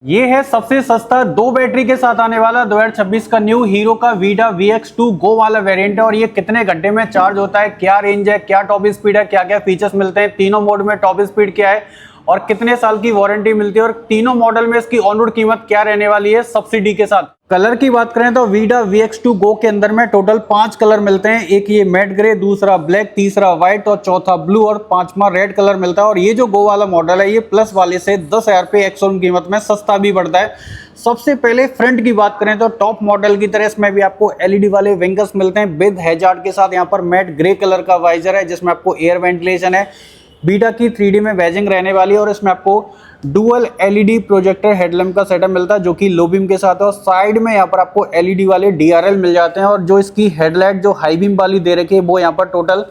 ये है सबसे सस्ता 2 बैटरी के साथ आने वाला 2026 का न्यू हीरो का वीडा VX2 गो वाला वेरिएंट है। और ये कितने घंटे में चार्ज होता है, क्या रेंज है, क्या टॉप स्पीड है, क्या क्या फीचर्स मिलते हैं, तीनों मोड में टॉप स्पीड क्या है और कितने साल की वारंटी मिलती है और तीनों मॉडल में इसकी ऑन रोड कीमत क्या रहने वाली है सब्सिडी के साथ। कलर की बात करें तो वीडा VX2 गो के अंदर में टोटल 5 कलर मिलते हैं। एक ये मैट ग्रे, दूसरा ब्लैक, तीसरा व्हाइट और चौथा ब्लू और पांचवा रेड कलर मिलता है। और ये जो गो वाला मॉडल है ये प्लस वाले से 10,000 रुपये एक्स-शोरूम कीमत में सस्ता भी पड़ता है। सबसे पहले फ्रंट की बात करें तो टॉप मॉडल की तरह इसमें भी आपको एलईडी वाले विंगर्स मिलते हैं विद हैजार्ड के साथ। यहाँ पर मैट ग्रे कलर का वाइजर है जिसमें आपको एयर वेंटिलेशन है, वीडा की 3D में वेजिंग रहने वाली है और इसमें आपको डुअल एलईडी प्रोजेक्टर हेडलैम्प का सेटअप मिलता है जो कि लो बीम के साथ है। और साइड में यहाँ पर आपको एलईडी वाले DRL मिल जाते हैं और जो इसकी हेडलाइट जो हाई बीम वाली दे रखी है वो यहाँ पर टोटल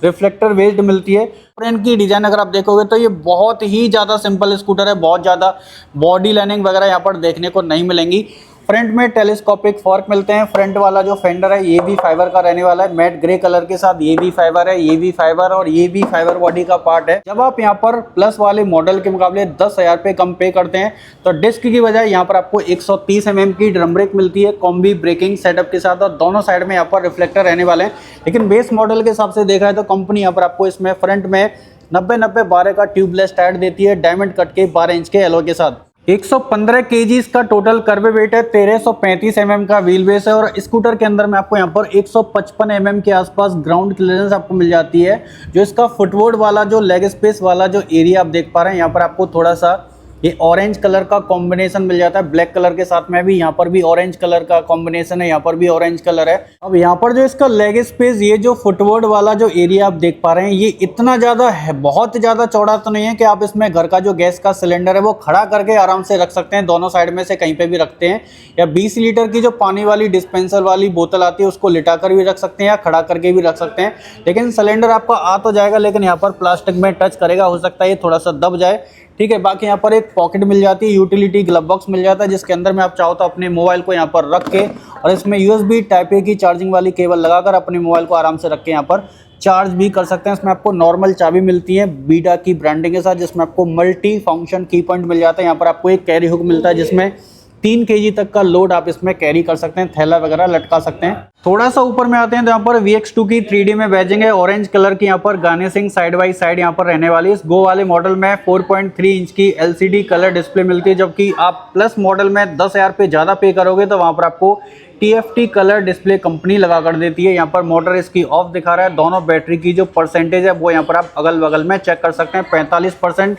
रिफ्लेक्टर बेस्ड मिलती है। और इनकी डिजाइन अगर आप देखोगे तो ये बहुत ही ज़्यादा सिंपल स्कूटर है, बहुत ज़्यादा बॉडी लाइनिंग वगैरह यहाँ पर देखने को नहीं मिलेंगी। फ्रंट में टेलीस्कोपिक फॉर्क मिलते हैं। फ्रंट वाला जो फेंडर है ये भी फाइबर का रहने वाला है मैट ग्रे कलर के साथ। ये भी फाइबर है, ये भी फाइबर और ये भी फाइबर बॉडी का पार्ट है। जब आप यहाँ पर प्लस वाले मॉडल के मुकाबले 10,000 रुपये कम पे करते हैं तो डिस्क की बजाय यहाँ पर आपको 130 mm की ड्रम ब्रेक मिलती है कॉम्बी ब्रेकिंग सेटअप के साथ और दोनों साइड में यहाँ पर रिफ्लेक्टर रहने वाले हैं। लेकिन बेस मॉडल के हिसाब से देखा है तो कंपनी यहाँ पर आपको इसमें फ्रंट में 90-90-12 का ट्यूबलेस टायर देती है डायमंड कट के 12 इंच के एलॉय के साथ। 115 kg इसका टोटल कर्व वेट है, 1335 mm का व्हील बेस है और स्कूटर के अंदर में आपको यहाँ पर 155 mm के आसपास ग्राउंड क्लियरेंस आपको मिल जाती है। जो इसका फुटबोर्ड वाला जो लेग स्पेस वाला जो एरिया आप देख पा रहे हैं यहाँ पर आपको थोड़ा सा ये ऑरेंज कलर का कॉम्बिनेशन मिल जाता है ब्लैक कलर के साथ में भी। यहाँ पर भी ऑरेंज कलर का कॉम्बिनेशन है, यहाँ पर भी ऑरेंज कलर है। अब यहाँ पर जो इसका लेग स्पेस ये जो फुटबोर्ड वाला जो एरिया आप देख पा रहे हैं ये इतना ज्यादा है, बहुत ज्यादा चौड़ा तो नहीं है कि आप इसमें घर का जो गैस का सिलेंडर है वो खड़ा करके आराम से रख सकते हैं, दोनों साइड में से कहीं पे भी रखते हैं। या 20 लीटर की जो पानी वाली डिस्पेंसर वाली बोतल आती है उसको लिटा कर भी रख सकते हैं या खड़ा करके भी रख सकते हैं। लेकिन सिलेंडर आपका आ तो जाएगा लेकिन यहाँ पर प्लास्टिक में टच करेगा, हो सकता है ये थोड़ा सा दब जाए, ठीक है। बाकी यहाँ पर एक पॉकेट मिल जाती है, यूटिलिटी ग्लव बॉक्स मिल जाता है जिसके अंदर में आप चाहो तो अपने मोबाइल को यहाँ पर रख के और इसमें USB टाइप ए की चार्जिंग वाली केबल लगाकर अपने मोबाइल को आराम से रख के यहाँ पर चार्ज भी कर सकते हैं। इसमें आपको नॉर्मल चाबी मिलती है वीडा की ब्रांडिंग के साथ जिसमें आपको मल्टी फंक्शन की पॉइंट मिल जाता है। यहाँ पर आपको एक कैरी हुक मिलता है जिसमें 3 kg तक का लोड आप इसमें कैरी कर सकते हैं, थैला वगैरह लटका सकते हैं। थोड़ा सा ऊपर में आते हैं तो यहाँ पर VX2 की 3D में बैजिंग है, ऑरेंज कलर की यहाँ पर गार्निशिंग साइड बाई साइड यहाँ पर रहने वाली है। इस गो वाले मॉडल में 4.3 इंच की LCD कलर डिस्प्ले मिलती है, जबकि आप प्लस मॉडल में 10,000 रुपये ज़्यादा पे करोगे तो वहाँ पर आपको TFT कलर डिस्प्ले कंपनी लगा कर देती है। यहाँ पर मोटर इसकी ऑफ दिखा रहा है। दोनों बैटरी की जो परसेंटेज है वो यहाँ पर आप अगल बगल में चेक कर सकते हैं, 45%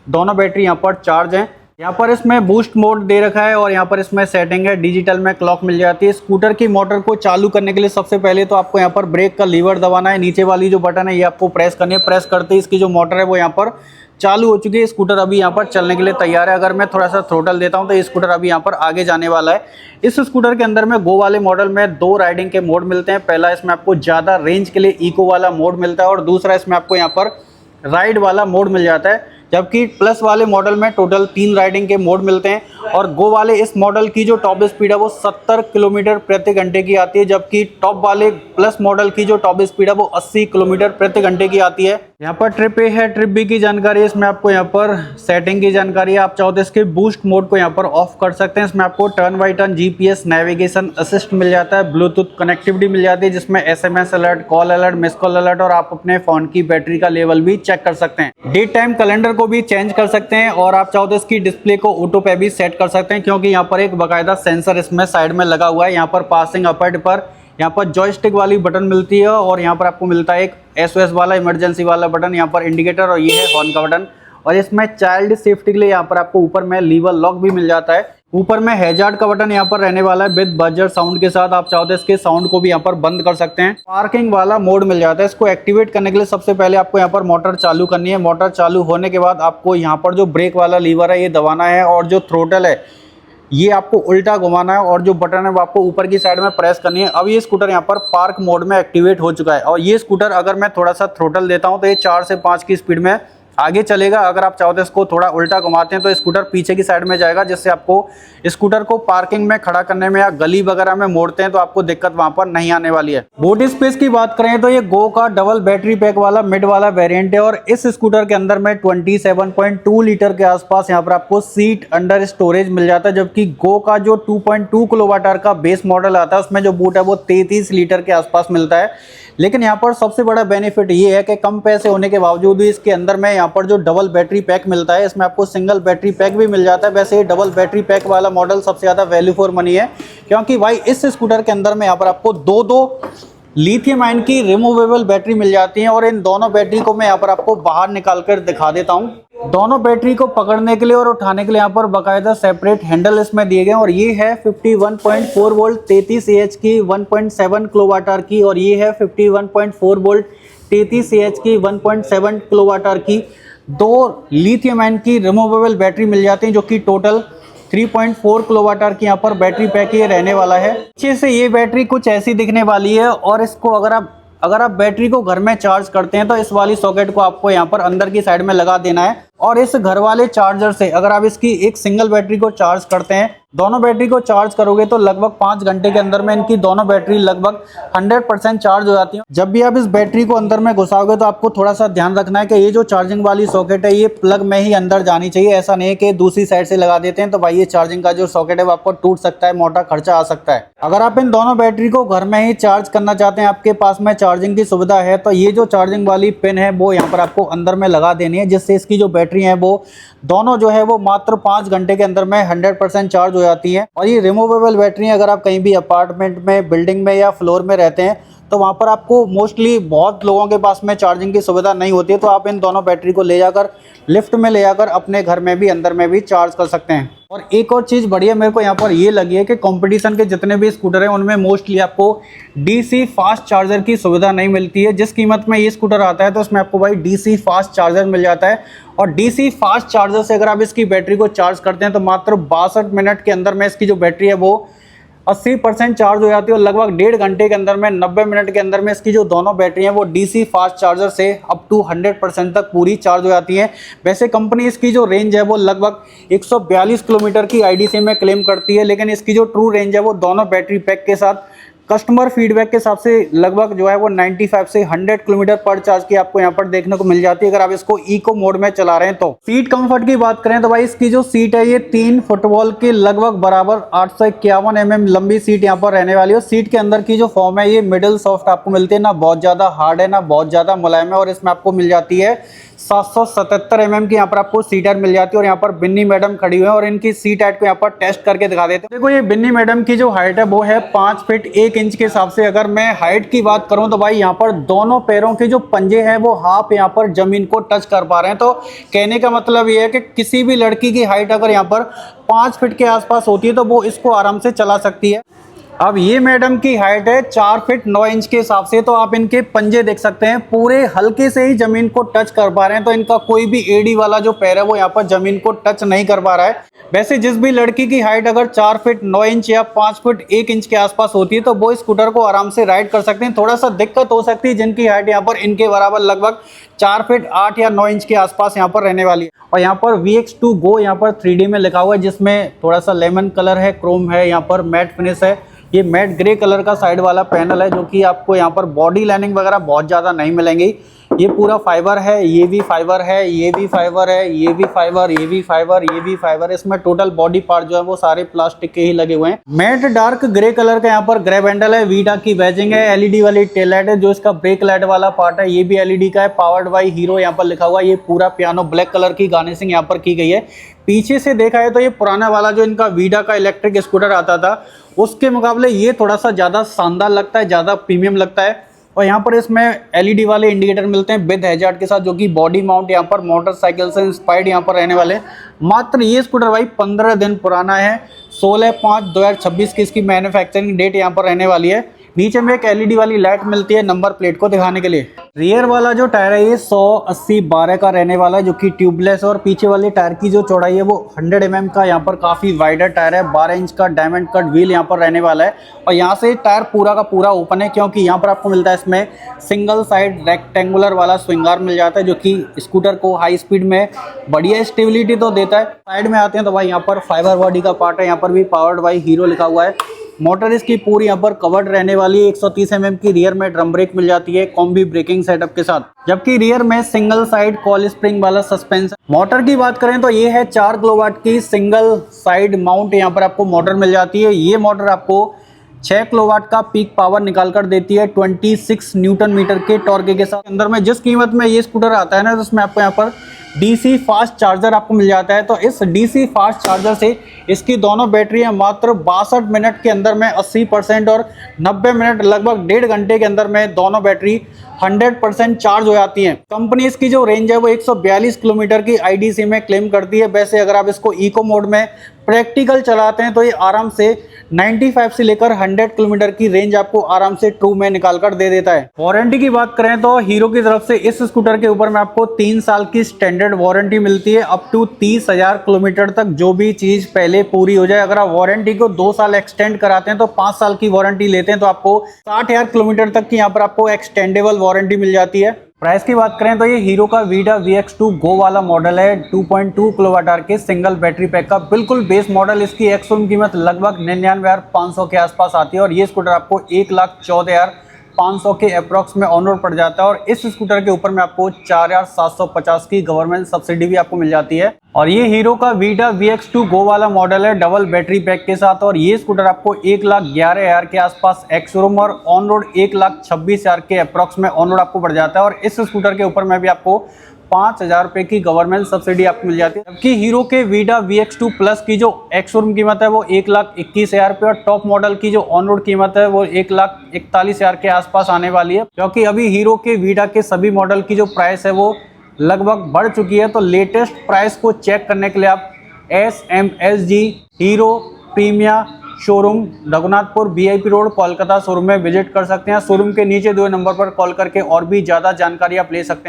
दोनों बैटरी यहाँ पर चार्ज हैं। यहाँ पर इसमें बूस्ट मोड दे रखा है और यहाँ पर इसमें सेटिंग है, डिजिटल में क्लॉक मिल जाती है। स्कूटर की मोटर को चालू करने के लिए सबसे पहले तो आपको यहाँ पर ब्रेक का लीवर दबाना है, नीचे वाली जो बटन है ये आपको प्रेस करनी है। प्रेस करते ही इसकी जो मोटर है वो यहाँ पर चालू हो चुकी है। स्कूटर अभी यहाँ पर चलने के लिए तैयार है। अगर मैं थोड़ा सा थ्रोटल देता हूँ तो ये स्कूटर अभी यहाँ पर आगे जाने वाला है। इस स्कूटर के अंदर में गो वाले मॉडल में 2 राइडिंग के मोड मिलते हैं। पहला इसमें आपको ज़्यादा रेंज के लिए इको वाला मोड मिलता है और दूसरा इसमें आपको यहाँ पर राइड वाला मोड मिल जाता है। जबकि प्लस वाले मॉडल में टोटल 3 राइडिंग के मोड मिलते हैं और गो वाले इस मॉडल की जो टॉप स्पीड है वो 70 किलोमीटर प्रति घंटे की आती है, जबकि टॉप वाले प्लस मॉडल की जो टॉप स्पीड है वो 80 किलोमीटर प्रति घंटे की आती है। यहाँ पर ट्रिप ए है, ट्रिप बी की जानकारी है, इसमें आपको यहाँ पर सेटिंग की जानकारी है। आप चाहो तो इसके बूस्ट मोड को यहाँ पर ऑफ कर सकते हैं। इसमें आपको turn by turn GPS navigation assist मिल जाता है, ब्लूटूथ कनेक्टिविटी मिल जाती है जिसमें SMS alert, call alert, miss call alert और आप अपने फोन की बैटरी का लेवल भी चेक कर सकते हैं। डेट टाइम कैलेंडर को भी चेंज कर सकते हैं और आप चाहो तो इसकी डिस्प्ले को ऑटो पे भी सेट कर सकते हैं क्योंकि यहाँ पर एक बाकायदा सेंसर इसमें साइड में लगा हुआ है। यहाँ पर पासिंग अपर्ट पर यहाँ पर जॉयस्टिक वाली बटन मिलती है और यहाँ पर आपको मिलता है एक SOS वाला इमरजेंसी वाला बटन, यहाँ पर इंडिकेटर और ये है हॉर्न का बटन। और इसमें चाइल्ड सेफ्टी के लिए यहाँ पर आपको ऊपर में लीवर लॉक भी मिल जाता है। ऊपर में हैजार्ड का बटन यहाँ पर रहने वाला है विद बजर साउंड के साथ। आप चाहो तो इसके साउंड को भी यहाँ पर बंद कर सकते हैं। पार्किंग वाला मोड मिल जाता है। इसको एक्टिवेट करने के लिए सबसे पहले आपको यहाँ पर मोटर चालू करनी है। मोटर चालू होने के बाद आपको यहाँ पर जो ब्रेक वाला लीवर है ये दबाना है और जो थ्रोटल है ये आपको उल्टा घुमाना है और जो बटन है वो आपको ऊपर की साइड में प्रेस करनी है। अब ये स्कूटर यहाँ पर पार्क मोड में एक्टिवेट हो चुका है और ये स्कूटर अगर मैं थोड़ा सा थ्रोटल देता हूँ तो ये 4 से 5 की स्पीड में आगे चलेगा। अगर आप चाहो तो इसको थोड़ा उल्टा घुमाते हैं तो स्कूटर पीछे की साइड में जाएगा, जिससे आपको स्कूटर को पार्किंग में खड़ा करने में या गली वगैरह में मोड़ते हैं तो आपको दिक्कत वहां पर नहीं आने वाली है। बूट स्पेस की बात करें तो ये गो का डबल बैटरी पैक वाला मिड वाला वेरिएंट है और इस स्कूटर के अंदर में 27.2 लीटर के आसपास यहाँ पर आपको सीट अंडर स्टोरेज मिल जाता है, जबकि गो का जो 2.2 किलोवाट आवर का बेस मॉडल आता है उसमें जो बूट है वो 33 लीटर के आसपास मिलता है। लेकिन यहाँ पर सबसे बड़ा बेनिफिट ये है कि कम पैसे होने के बावजूद भी इसके अंदर में यहाँ पर जो डबल बैटरी पैक मिलता है, इसमें आपको सिंगल बैटरी पैक भी मिल जाता है। वैसे ये डबल बैटरी पैक वाला मॉडल सबसे ज़्यादा वैल्यू फॉर मनी है, क्योंकि भाई इस स्कूटर के अंदर में यहाँ पर आपको दो लिथियम आयन की रिमूवेबल बैटरी मिल जाती है। और इन दोनों बैटरी को मैं यहाँ पर आपको बाहर निकाल कर दिखा देता हूँ। दोनों बैटरी को पकड़ने के लिए और उठाने के लिए यहाँ पर बाकायदा सेपरेट हैंडल इसमें दिए गए हैं। और ये है 51.4 वोल्ट 33 AH की 1.7 किलोवाट आवर की, और ये है 51.4 वोल्ट 33 AH की 1.7 किलोवाट आवर की। दो लिथियम आयन की रिमूवेबल बैटरी मिल जाती है, जो कि टोटल 3.4 किलोवाट आवर की यहाँ पर बैटरी पैक ये रहने वाला है। पीछे से ये बैटरी कुछ ऐसी दिखने वाली है, और इसको अगर आप बैटरी को घर में चार्ज करते हैं तो इस वाली सॉकेट को आपको यहाँ पर अंदर की साइड में लगा देना है। और इस घर वाले चार्जर से अगर आप इसकी एक सिंगल बैटरी को चार्ज करते हैं, दोनों बैटरी को चार्ज करोगे तो लगभग 5 घंटे के अंदर में इनकी दोनों बैटरी लगभग 100% चार्ज हो जाती है। जब भी आप इस बैटरी को अंदर में घुसाओगे तो आपको थोड़ा सा ध्यान रखना है कि ये जो चार्जिंग वाली सॉकेट है ये प्लग में ही अंदर जानी चाहिए। ऐसा नहीं है कि दूसरी साइड से लगा देते हैं तो भाई ये चार्जिंग का जो सॉकेट है वो आपको टूट सकता है, मोटा खर्चा आ सकता है। अगर आप इन दोनों बैटरी को घर में ही चार्ज करना चाहते हैं, आपके पास में चार्जिंग की सुविधा है, तो ये जो चार्जिंग वाली पिन है वो यहाँ पर आपको अंदर में लगा देनी है, जिससे इसकी जो बैटरी है वो दोनों जो है वो मात्र 5 घंटे के अंदर में 100% चार्ज हो जाती है। और ये रिमूवेबल बैटरी अगर आप कहीं भी अपार्टमेंट में, बिल्डिंग में या फ्लोर में रहते हैं तो वहाँ पर आपको मोस्टली बहुत लोगों के पास में चार्जिंग की सुविधा नहीं होती है, तो आप इन दोनों बैटरी को ले जाकर लिफ्ट में ले जाकर अपने घर में भी अंदर में भी चार्ज कर सकते हैं। और एक और चीज़ बढ़िया मेरे को यहाँ पर ये लगी है कि कंपटीशन के जितने भी स्कूटर हैं उनमें मोस्टली आपको DC फास्ट चार्जर की सुविधा नहीं मिलती है। जिस कीमत में ये स्कूटर आता है तो उसमें आपको भाई DC फास्ट चार्जर मिल जाता है। और DC फास्ट चार्जर से अगर आप इसकी बैटरी को चार्ज करते हैं तो मात्र 62 मिनट के अंदर में इसकी जो बैटरी है वो 80% चार्ज हो जाती है, और लगभग 1.5 घंटे के अंदर में 90 मिनट के अंदर में इसकी जो दोनों बैटरी हैं वो DC फास्ट चार्जर से अप टू 100% तक पूरी चार्ज हो जाती है। वैसे कंपनी इसकी जो रेंज है वो लगभग 142 किलोमीटर की IDC में क्लेम करती है, लेकिन इसकी जो ट्रू रेंज है वो दोनों बैटरी पैक के साथ कस्टमर फीडबैक के हिसाब से लगभग जो है वो 95 से 100 किलोमीटर पर चार्ज की आपको यहाँ पर देखने को मिल जाती है अगर आप इसको इको मोड में चला रहे हैं तो। सीट कंफर्ट की बात करें तो भाई इसकी जो सीट है ये 3 फुटबॉल के लगभग बराबर 851 mm लंबी सीट यहाँ पर रहने वाली है। सीट के अंदर की जो फॉर्म है ये मिडिल सॉफ्ट आपको मिलती है, ना बहुत ज्यादा हार्ड है ना बहुत ज्यादा मुलायम है, और इसमें आपको मिल जाती है 777 mm की यहाँ पर आपको सीट हाइट मिल जाती है। और यहाँ पर बिन्नी मैडम खड़ी हुई है और इनकी सीट हाइट को यहाँ पर टेस्ट करके दिखा देते हैं। देखो ये बिन्नी मैडम की जो हाइट है वो है 5 फीट 1 इंच के हिसाब से। अगर मैं हाइट की बात करूं तो भाई यहाँ पर दोनों पैरों के जो पंजे हैं वो हाफ यहाँ पर जमीन को टच कर पा रहे हैं। तो कहने का मतलब ये है कि किसी भी लड़की की हाइट अगर यहाँ पर 5 फीट के आसपास होती है तो वो इसको आराम से चला सकती है। अब ये मैडम की हाइट है 4 फीट 9 इंच के हिसाब से, तो आप इनके पंजे देख सकते हैं पूरे हल्के से ही जमीन को टच कर पा रहे हैं। तो इनका कोई भी एडी वाला जो पैर है वो यहाँ पर जमीन को टच नहीं कर पा रहा है। वैसे जिस भी लड़की की हाइट अगर 4 फीट 9 इंच या 5 फीट 1 इंच के आसपास होती है तो वो स्कूटर को आराम से राइड कर सकते हैं। थोड़ा सा दिक्कत हो सकती है जिनकी हाइट यहाँ पर इनके बराबर लगभग 4 फीट 8 या 9 इंच के आसपास यहाँ पर रहने वाली है। और यहाँ पर VX2 Go यहाँ पर 3D में लिखा हुआ है, जिसमें थोड़ा सा लेमन कलर है, क्रोम है, यहाँ पर मैट फिनिश है। ये मैट ग्रे कलर का साइड वाला पैनल है, जो कि आपको यहाँ पर बॉडी लाइनिंग वगैरह बहुत ज़्यादा नहीं मिलेंगी। ये पूरा फाइबर है, ये भी फाइबर है, ये भी फाइबर है, ये भी फाइबर, ये भी फाइबर, ये भी फाइबर। इसमें टोटल बॉडी पार्ट जो है वो सारे प्लास्टिक के ही लगे हुए हैं। मैट डार्क ग्रे कलर का यहाँ पर ग्रैब हैंडल है, वीटा की बैजिंग है, LED वाली टेल लाइट है। जो इसका ब्रेक लाइट वाला पार्ट है ये भी LED का है, पावर्ड बाई हीरो यहाँ पर लिखा हुआ है। ये पूरा पियानो ब्लैक कलर की गार्निशिंग यहाँ पर की गई है। पीछे से देखा है तो ये पुराना वाला जो इनका वीडा का इलेक्ट्रिक स्कूटर आता था उसके मुकाबले ये थोड़ा सा ज़्यादा शानदार लगता है, ज़्यादा प्रीमियम लगता है। और यहाँ पर इसमें LED वाले इंडिकेटर मिलते हैं विद हैजार्ड के साथ, जो कि बॉडी माउंट यहाँ पर मोटरसाइकिल से इंस्पायर्ड यहाँ पर रहने वाले। मात्र ये स्कूटर भाई 15 दिन पुराना है, 16/5/2026 की इसकी मैन्युफैक्चरिंग डेट यहाँ पर रहने वाली है। नीचे में एक एलईडी वाली लाइट मिलती है नंबर प्लेट को दिखाने के लिए। रियर वाला जो टायर है ये 180/12 का रहने वाला है, जो कि ट्यूबलेस, और पीछे वाले टायर की जो चौड़ाई है वो 100 mm का यहाँ पर काफी वाइडर टायर है। 12 इंच का डायमंड कट व्हील यहाँ पर रहने वाला है, और यहाँ से टायर पूरा का पूरा ओपन है, क्योंकि यहाँ पर आपको मिलता है इसमें सिंगल साइड रेक्टेंगुलर वाला स्विंग आर्म मिल जाता है, जो कि स्कूटर को हाई स्पीड में बढ़िया स्टेबिलिटी तो देता है। साइड में आते हैं तो भाई यहाँ पर फाइबर बॉडी का पार्ट है, यहाँ पर भी पावर्ड बाय हीरो लिखा हुआ है। मोटर इसकी पूरी यहाँ पर कवर्ड रहने वाली है। 130 mm की रियर में ड्रम ब्रेक मिल जाती है कॉम्बी ब्रेकिंग सेटअप के साथ, जबकि रियर में सिंगल साइड कॉल स्प्रिंग वाला सस्पेंशन। मोटर की बात करें तो ये है 4 किलोवाट की सिंगल साइड माउंट यहाँ पर आपको मोटर मिल जाती है। ये मोटर आपको 6 किलोवाट का पीक पावर निकाल कर देती है 26 न्यूटन मीटर के टॉर्क के साथ। अंदर में जिस कीमत में ये स्कूटर आता है ना, तो उसमें आपको यहाँ पर डीसी फास्ट चार्जर आपको मिल जाता है। तो इस डीसी फास्ट चार्जर से इसकी दोनों बैटरियां मात्र 62 मिनट के अंदर में 80% और 90 मिनट लगभग 1.5 घंटे के अंदर में दोनों बैटरी 100% चार्ज हो जाती हैं। कंपनी इसकी जो रेंज है वो 142 किलोमीटर की आईडीसी में क्लेम करती है। वैसे अगर आप इसको इको मोड में प्रैक्टिकल चलाते हैं तो ये आराम से 95 से लेकर 100 किलोमीटर की रेंज आपको आराम से ट्रू में निकाल कर दे देता है। वारंटी की बात करें तो हीरो की तरफ से इस स्कूटर के ऊपर में आपको 3 साल की स्टैंडर्ड वारंटी मिलती है, अप टू 30,000 किलोमीटर तक जो भी चीज पहले पूरी हो जाए। अगर आप वारंटी को 2 साल एक्सटेंड कराते हैं तो 5 साल की वारंटी लेते हैं तो आपको 60,000 किलोमीटर तक की यहाँ पर आपको एक्सटेंडेबल वारंटी मिल जाती है। प्राइस की बात करें तो ये हीरो का वीडा VX2 गो वाला मॉडल है, 2.2 किलोवाट आवर के सिंगल बैटरी पैक का बिल्कुल बेस मॉडल। इसकी एक्स-शोरूम कीमत लगभग 99,500 के आसपास आती है, और ये स्कूटर आपको 1,14,500 के अप्रॉक्स में ऑन रोड पड़ जाता है। और इस स्कूटर के ऊपर में आपको 4,750 की गवर्नमेंट सब्सिडी भी आपको मिल जाती है। और ये हीरो का वीडा VX2 गो वाला मॉडल है डबल बैटरी पैक के साथ, और ये स्कूटर आपको 1,11,000 के आसपास एक्स-शोरूम और ऑन रोड 1,26,000 के अप्रॉक्स में ऑन रोड आपको पड़ जाता है। और इस स्कूटर के ऊपर में भी आपको 5,000 रुपए की गवर्नमेंट सब्सिडी आपको मिल जाती है। जबकि हीरो के वीडा VX2 प्लस की जो एक्स-शोरूम कीमत है वो 1,21,000 रुपये, और टॉप मॉडल की जो ऑन रोड कीमत है वो 1,41,000 के आसपास आने वाली है। क्योंकि अभी हीरो के वीडा के सभी मॉडल की जो प्राइस है वो लगभग बढ़ चुकी है, तो लेटेस्ट प्राइस को चेक करने के लिए आप SMSG hero Primia showroom Raghunathpur VIP road Kolkata showroom में विजिट कर सकते हैं। शोरूम के नीचे 2 नंबर पर कॉल करके और भी ज़्यादा जानकारी आप ले सकते हैं।